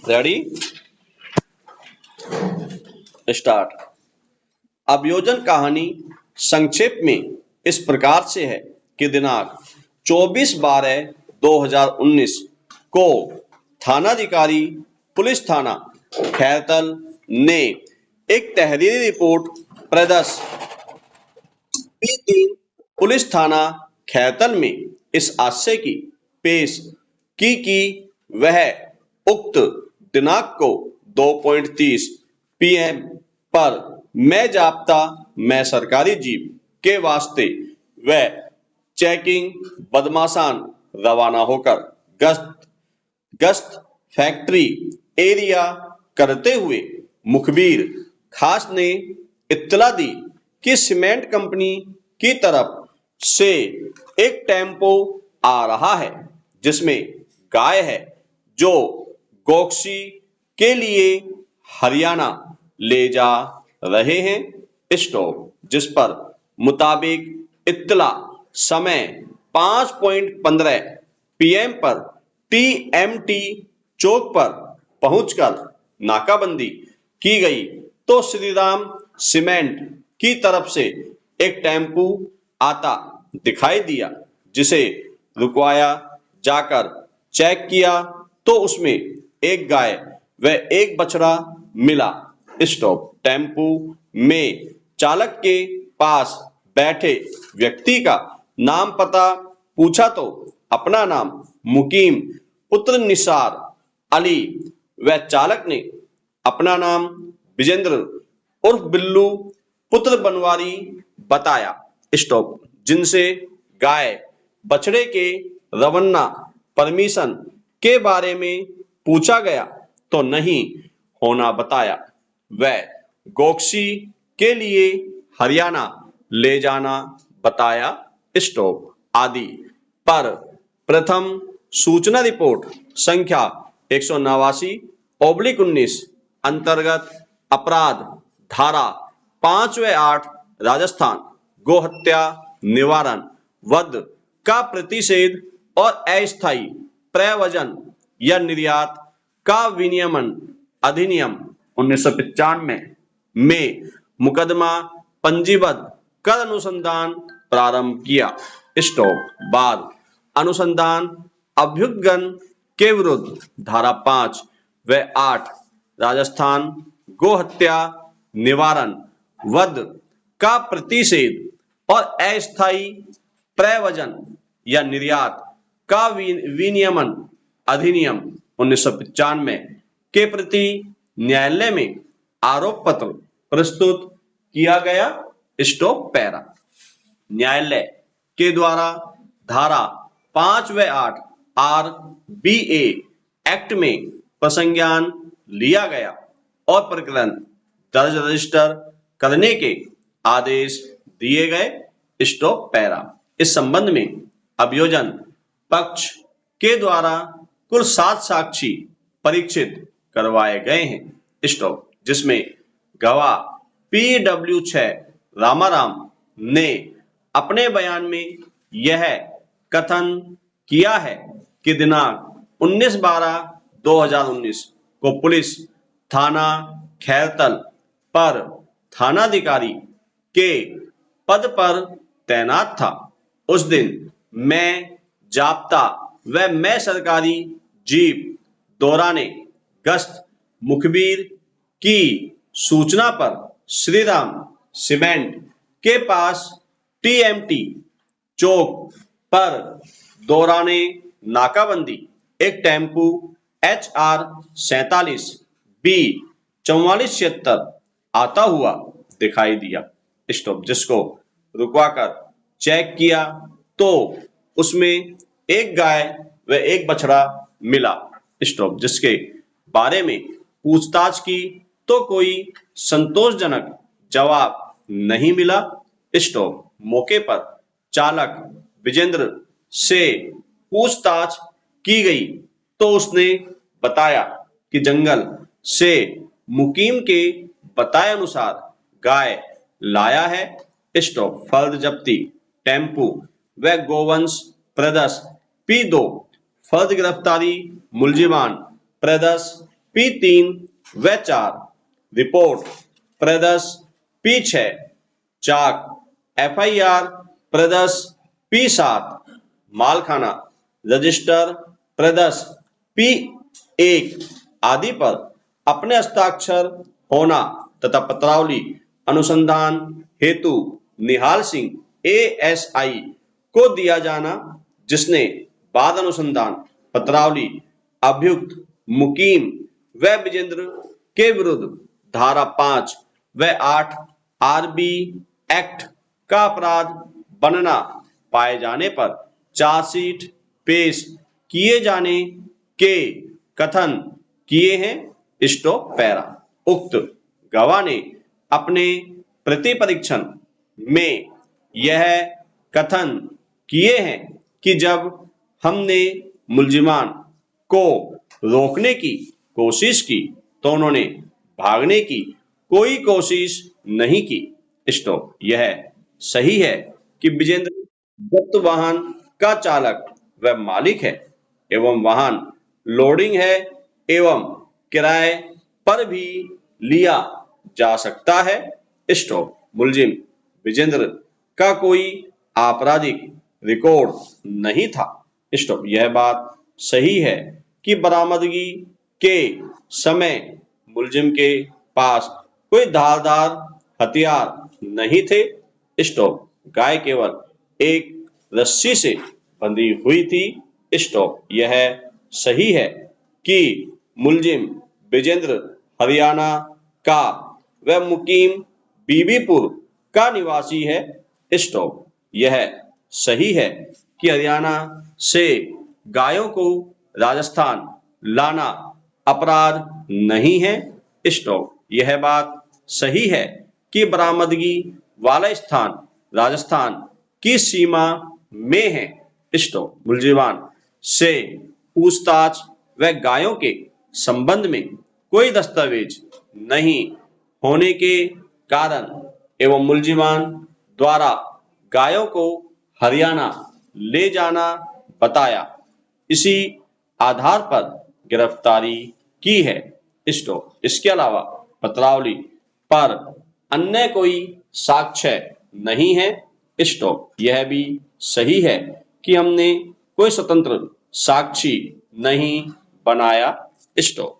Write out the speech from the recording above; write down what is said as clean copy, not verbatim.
Ready start. अभियोजन कहानी संक्षेप में इस प्रकार से है कि दिनांक 24/12/2019 को थानाधिकारी पुलिस थाना खैरतल ने एक तहरीरी रिपोर्ट प्रदर्श P3 पुलिस थाना खैरतल में इस आशय की पेश की कि वह उक्त दिनांक को 2:30 PM पर मैं जाप्ता मैं सरकारी जीप के वास्ते वह चेकिंग बदमाशान रवाना होकर गश्त फैक्ट्री एरिया करते हुए मुखबिर खास ने इत्तला दी कि सीमेंट कंपनी की तरफ से एक टेम्पो आ रहा है जिसमें गाय है जो गोक्सी के लिए हरियाणा ले जा रहे हैं। स्टॉप। जिस पर मुताबिक इत्तला समय 5:15 PM पर TMT चौक पर पहुंचकर नाकाबंदी की गई तो श्रीराम सीमेंट की तरफ से एक टेम्पू आता दिखाई दिया जिसे रुकवाया जाकर चेक किया तो उसमें एक गाय व एक बछड़ा मिला। स्टॉप। टेम्पू में चालक के पास बैठे व्यक्ति का नाम पता पूछा तो अपना नाम मुकीम पुत्र निसार अली व चालक ने अपना नाम विजेंद्र उर्फ बिल्लू पुत्र बनवारी बताया। स्टॉप। जिनसे गाय बछड़े के रवाना परमिशन के बारे में पूछा गया तो नहीं होना बताया व गोक्सी के लिए हरियाणा ले जाना बताया। स्टॉप। आदि पर प्रथम सूचना रिपोर्ट संख्या 189/19 अंतर्गत अपराध धारा 5 व 8 राजस्थान गोहत्या निवारण वध का प्रतिषेध और अस्थायी प्रवजन या निर्यात का विनियमन अधिनियम 1995 में मुकदमा पंजीबद्ध कर अनुसंधान प्रारंभ किया। स्टॉप। बाद अनुसंधान अभियुक्तगण के विरुद्ध धारा 5 व 8 राजस्थान गोहत्या निवारण वध का प्रतिषेध और अस्थायी प्रवजन या निर्यात का विनियमन अधिनियम 1995 के प्रति न्यायालय में आरोप पत्र प्रस्तुत किया गया। स्टॉप। पैरा। न्यायालय के द्वारा धारा 5 व 8 RBA एक्ट में प्रसंज्ञान लिया गया और प्रकरण दर्ज रजिस्टर करने के आदेश दिए गए। स्टॉप। पैरा। इस संबंध में अभियोजन पक्ष के द्वारा कुल 7 साक्षी परीक्षित करवाए गए हैं। स्टॉप। जिसमें गवाह PW6 रामाराम ने अपने बयान में यह कथन किया है कि दिनांक 19/12/2019 को पुलिस थाना खैरतल पर थानाधिकारी के पद पर तैनात था। उस दिन मैं जाप्ता व मैं सरकारी जीप दौराने गश्त मुखबिर की सूचना पर श्रीराम सीमेंट के पास TMT चौक पर दौराने नाकाबंदी एक टेम्पू HR 47 B 4476 आता हुआ दिखाई दिया। स्टॉप। जिसको रुकवाकर चेक किया तो उसमें एक गाय व एक बछड़ा मिला। स्टॉप। जिसके बारे में पूछताछ की तो कोई संतोषजनक जवाब नहीं मिला। स्टॉप। मौके पर चालक विजेंद्र से पूछताछ की गई तो उसने बताया कि जंगल से मुकीम के बताए अनुसार गाय लाया है। स्टॉप। फर्द जब्ती टेम्पू व गोवंश प्रदर्श P2 फर्द गिरफ्तारी मुलजिमान प्रदर्श P3 व 4, रिपोर्ट प्रदस P6, चाक FIR प्रदस P7, मालखाना रजिस्टर प्रदस P1 आदि पर अपने हस्ताक्षर होना तथा पत्रावली अनुसंधान हेतु निहाल सिंह ASI को दिया जाना, जिसने बाद अनुसंधान पत्रावली अभियुक्त मुकीम व विजेंद्र के विरुद्ध धारा 5 व 8 RB एक्ट का अपराध बनना पाए जाने पर चार्जशीट पेश किए जाने के कथन किए हैं। Stop para. उक्त गवाह ने अपने प्रतिपरीक्षण में यह कथन किए हैं कि जब हमने मुल्जिमान को रोकने की कोशिश की तो उन्होंने भागने की कोई कोशिश नहीं की। स्टॉप। यह सही है कि विजेंद्र जब्त वाहन का चालक व मालिक है एवं वाहन लोडिंग है एवं किराए पर भी लिया जा सकता है। स्टॉप। मुल्जिम विजेंद्र का कोई आपराधिक रिकॉर्ड नहीं था। स्टॉप। यह बात सही है कि बरामदगी के समय मुल्जिम के पास कोई धारदार हथियार नहीं थे। स्टॉप। गाय केवल एक रस्सी से बंधी हुई थी। स्टॉप। यह सही है कि मुल्जिम विजेंद्र हरियाणा का व मुकीम बीबीपुर का निवासी है। स्टॉप। यह सही है कि हरियाणा से गायों को राजस्थान लाना अपराध नहीं है। स्टॉप। यह बात सही है कि बरामदगी वाला स्थान राजस्थान की सीमा में है। स्टॉप। मुल्जिमान से पूछताछ व गायों के संबंध में कोई दस्तावेज नहीं होने के कारण एवं मुल्जिमान द्वारा गायों को हरियाणा ले जाना बताया, इसी आधार पर गिरफ्तारी की है। स्टॉप। इसके अलावा पत्रावली पर अन्य कोई साक्ष्य नहीं है। स्टॉप। यह भी सही है कि हमने कोई स्वतंत्र साक्षी नहीं बनाया। स्टॉप।